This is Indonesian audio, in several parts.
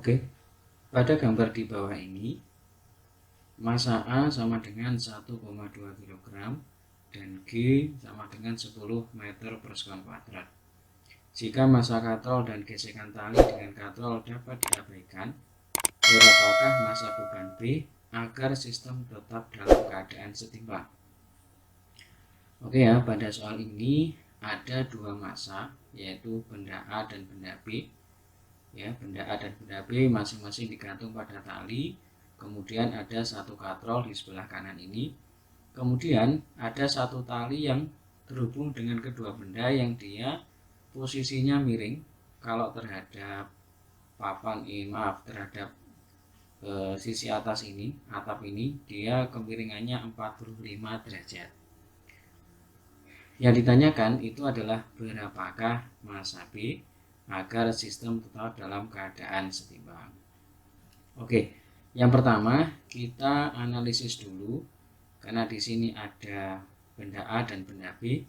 Oke, pada gambar di bawah ini, massa A sama dengan 1,2 kg dan G sama dengan 10 meter per sekon kuadrat. Jika massa katrol dan gesekan tali dengan katrol dapat diabaikan, berapakah massa beban B agar sistem tetap dalam keadaan setimbang? Oke ya, pada soal ini ada dua massa, yaitu benda A dan benda B. Ya, benda A dan benda B masing-masing digantung pada tali. Kemudian ada satu katrol di sebelah kanan ini. Kemudian ada satu tali yang terhubung dengan kedua benda yang dia posisinya miring kalau terhadap terhadap sisi atas ini, atap ini, dia kemiringannya 45 derajat. Yang ditanyakan itu adalah berapakah massa B agar sistem tetap dalam keadaan setimbang. Oke, yang pertama kita analisis dulu, karena di sini ada benda A dan benda B,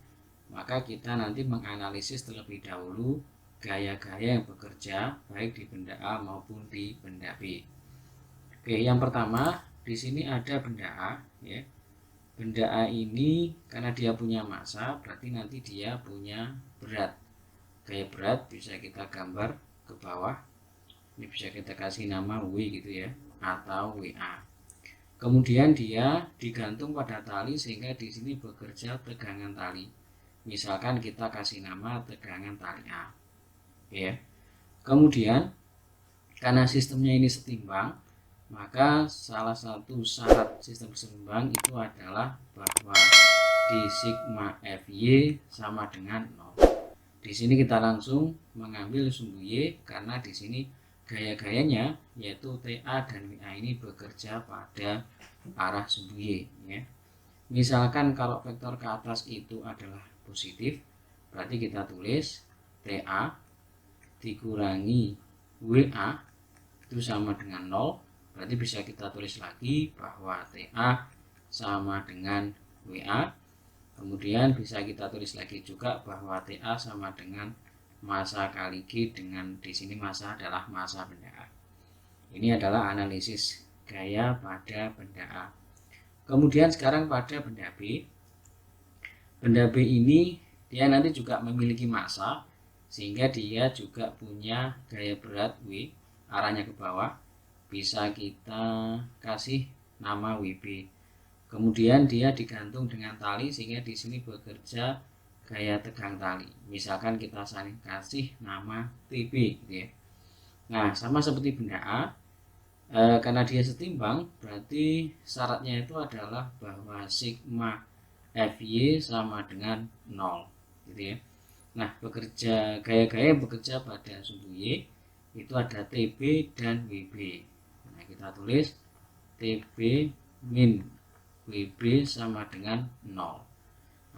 maka kita nanti menganalisis terlebih dahulu gaya-gaya yang bekerja baik di benda A maupun di benda B. Oke, yang pertama di sini ada benda A, ya. Benda A ini karena dia punya massa, berarti nanti dia punya berat. Gaya berat bisa kita gambar ke bawah. Ini bisa kita kasih nama W gitu ya, atau WA. Kemudian dia digantung pada tali sehingga di sini bekerja tegangan tali. Misalkan kita kasih nama tegangan tali A. Ya. Kemudian karena sistemnya ini setimbang, maka salah satu syarat sistem seimbang itu adalah bahwa di sigma Fy sama dengan 0. Di sini kita langsung mengambil sumbu Y karena di sini gaya-gayanya yaitu TA dan WA ini bekerja pada arah sumbu Y, ya. Misalkan kalau vektor ke atas itu adalah positif, berarti kita tulis TA dikurangi WA itu sama dengan 0. Berarti bisa kita tulis lagi bahwa TA sama dengan WA. Kemudian bisa kita tulis lagi juga bahwa TA sama dengan massa kali G, dengan di sini massa adalah massa benda A. Ini adalah analisis gaya pada benda A. Kemudian sekarang pada benda B. Benda B ini dia nanti juga memiliki massa sehingga dia juga punya gaya berat W, arahnya ke bawah. Bisa kita kasih nama WB. Kemudian dia digantung dengan tali sehingga di sini bekerja gaya tegang tali. Misalkan kita kasih nama TB gitu ya. Nah, sama seperti benda A, karena dia setimbang, berarti syaratnya itu adalah bahwa sigma Fy sama dengan 0 gitu ya. Nah, gaya-gaya yang bekerja pada sumbu Y itu ada TB dan WB. Nah, kita tulis TB min WB sama dengan 0.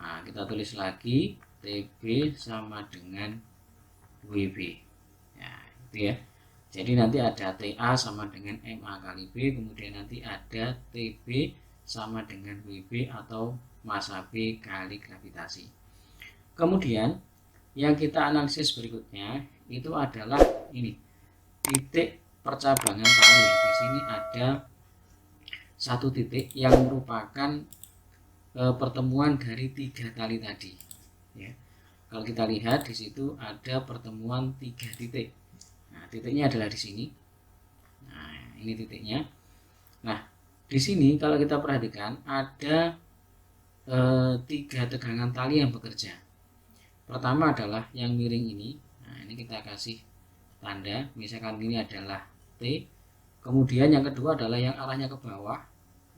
Nah, kita tulis lagi TB sama dengan WB. Nah, itu ya. Jadi nanti ada TA sama dengan MA kali B, kemudian nanti ada TB sama dengan WB atau massa B kali gravitasi. Kemudian yang kita analisis berikutnya itu adalah ini, titik percabangan tali. Di sini ada satu titik yang merupakan pertemuan dari 3 tali tadi, ya. Kalau kita lihat di situ ada pertemuan 3 titik. Nah, titiknya adalah di sini. Nah, ini titiknya. Nah, di sini kalau kita perhatikan ada 3 tegangan tali yang bekerja. Pertama adalah yang miring ini. Nah, ini kita kasih tanda, misalkan ini adalah T. Kemudian yang kedua adalah yang arahnya ke bawah.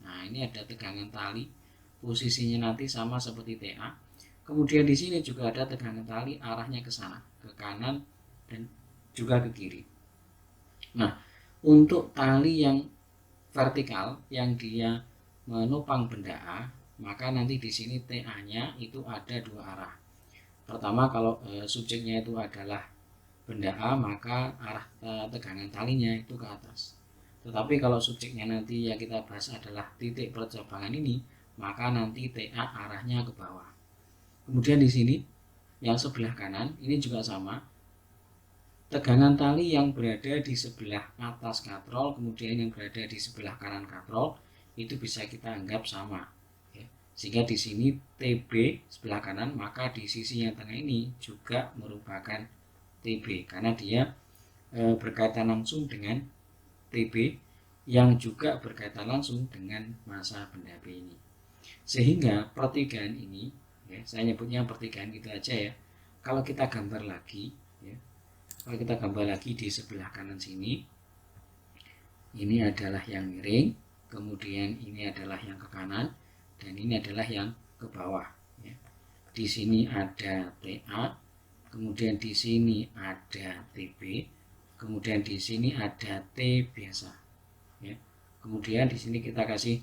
Nah, ini ada tegangan tali, posisinya nanti sama seperti TA. Kemudian di sini juga ada tegangan tali, arahnya ke sana, ke kanan dan juga ke kiri. Nah, untuk tali yang vertikal yang dia menopang benda A, maka nanti di sini TA-nya itu ada 2 arah. Pertama, kalau subjeknya itu adalah benda A, maka arah tegangan talinya itu ke atas. Tetapi kalau subjeknya nanti yang kita bahas adalah titik percabangan ini, maka nanti TA arahnya ke bawah. Kemudian di sini yang sebelah kanan ini juga sama. tegangan tali yang berada di sebelah atas katrol kemudian yang berada di sebelah kanan katrol itu bisa kita anggap sama, ya. Sehingga di sini TB sebelah kanan, maka di sisi yang tengah ini juga merupakan TB karena dia berkaitan langsung dengan TB yang juga berkaitan langsung dengan massa benda B ini. Sehingga pertigaan ini, ya, saya nyebutnya pertigaan gitu aja ya. Kalau kita gambar lagi, ya, kalau kita gambar lagi di sebelah kanan sini, ini adalah yang miring, kemudian ini adalah yang ke kanan, dan ini adalah yang ke bawah. Ya. Di sini ada TA, kemudian di sini ada TB, kemudian di sini ada T biasa. Ya. Kemudian di sini kita kasih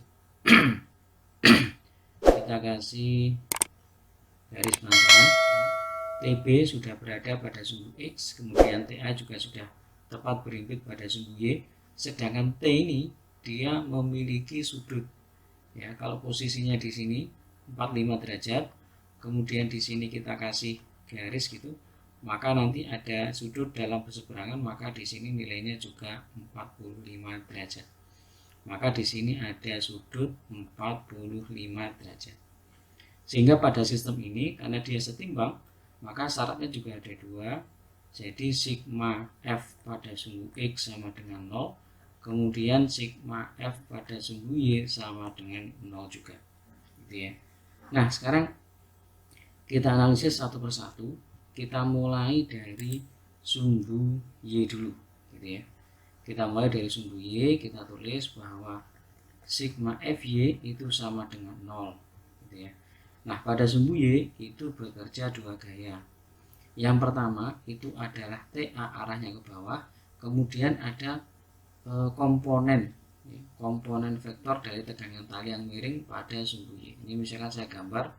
garis bantuan. TB sudah berada pada sumbu X, kemudian TA juga sudah tepat berimpit pada sumbu Y, sedangkan T ini dia memiliki sudut, ya, kalau posisinya di sini 45 derajat, kemudian di sini kita kasih garis gitu, maka nanti ada sudut dalam berseberangan, maka di sini nilainya juga 45 derajat. Maka di sini ada sudut 45 derajat. Sehingga pada sistem ini karena dia setimbang, maka syaratnya juga ada dua. Jadi sigma F pada sumbu X sama dengan 0, kemudian sigma F pada sumbu Y sama dengan 0 juga, gitu ya. Nah, sekarang kita analisis satu persatu. Kita mulai dari sumbu Y dulu, gitu ya. Kita mulai dari sumbu Y, kita tulis bahwa sigma FY itu sama dengan 0, gitu ya. Nah, pada sumbu Y itu bekerja dua gaya. Yang pertama itu adalah TA arahnya ke bawah, kemudian ada komponen vektor dari tegangan tali yang miring pada sumbu Y. Ini misalkan saya gambar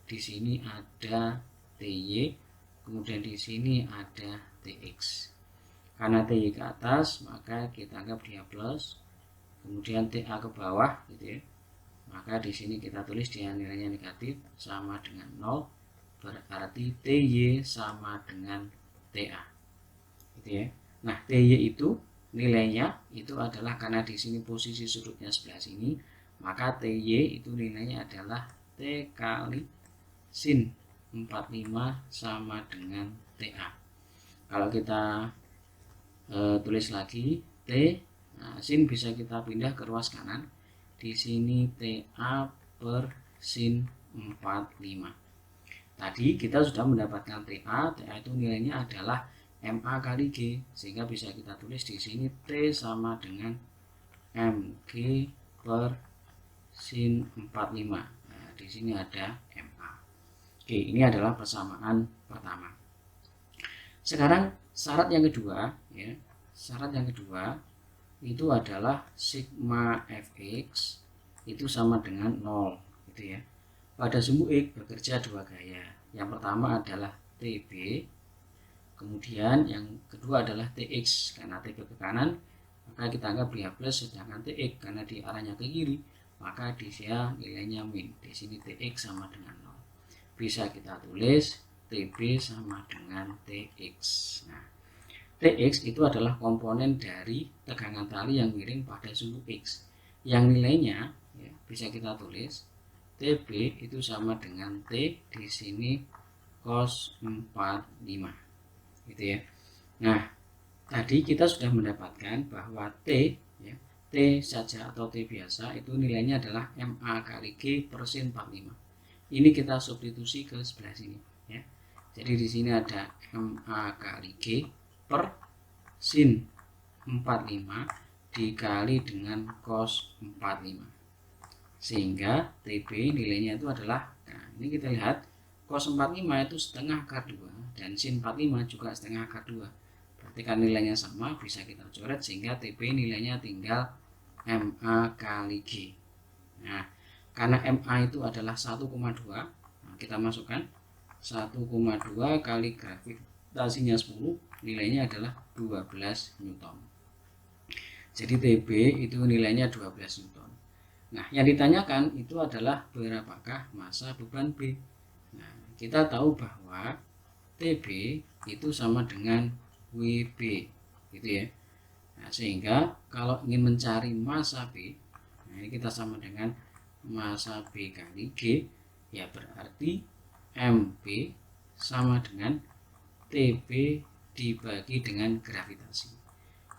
di sini ada TY, kemudian di sini ada TX. Karena TY ke atas, maka kita anggap dia plus, kemudian TA ke bawah, gitu ya. Maka di sini kita tulis dia nilainya negatif sama dengan 0, berarti TY sama dengan TA, gitu ya. Nah, TY itu nilainya itu adalah karena di sini posisi sudutnya sebelah sini, maka TY itu nilainya adalah T kali sin 45 sama dengan TA. Kalau kita tulis lagi T, nah, sin bisa kita pindah ke ruas kanan. Di sini TA per sin 45. Tadi kita sudah mendapatkan TA itu nilainya adalah MA kali G, sehingga bisa kita tulis di sini T sama dengan MG per sin 45. Nah, di sini ada MA. Oke, ini adalah persamaan pertama. Sekarang syarat yang kedua, ya. Syarat yang kedua itu adalah sigma fx itu sama dengan 0, gitu ya. Pada sumbu X bekerja dua gaya. Yang pertama adalah TB, kemudian yang kedua adalah TX. Karena TB ke kanan, maka kita anggap dia plus, sedangkan TX karena di arahnya ke kiri, maka dia nilainya min. Di sini TX sama dengan 0. Bisa kita tulis TB sama dengan TX. Nah, TX itu adalah komponen dari tegangan tali yang miring pada sumbu X. Yang nilainya, ya, bisa kita tulis TB itu sama dengan T di sini cos 45, gitu ya. Nah, tadi kita sudah mendapatkan bahwa T, ya, T saja atau T biasa itu nilainya adalah MA kali G per sin 45. Ini kita substitusi ke sebelah sini, ya. Jadi di sini ada MA kali G per sin 45 dikali dengan cos 45, sehingga TB nilainya itu adalah, nah ini kita lihat cos 45 itu setengah akar 2 dan sin 45 juga setengah akar 2, berarti kan nilainya sama, bisa kita coret sehingga TB nilainya tinggal MA kali G. Nah, karena MA itu adalah 1,2, nah kita masukkan 1,2 kali gravitasinya 10, nilainya adalah 12 Newton. Jadi TB itu nilainya 12 Newton. Nah, yang ditanyakan itu adalah berapakah massa beban B. Nah, kita tahu bahwa TB itu sama dengan WB gitu ya. Nah, sehingga kalau ingin mencari massa B, nah ini kita sama dengan massa B kali G, ya berarti MB sama dengan TB dibagi dengan gravitasi,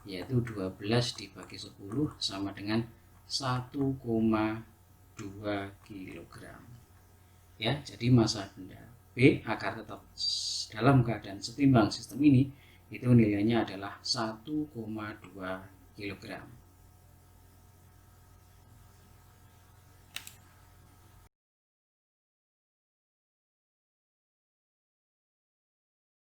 yaitu 12 dibagi 10 sama dengan 1,2 kg. Ya, jadi massa benda B agar tetap dalam keadaan setimbang sistem ini, itu nilainya adalah 1,2 kg.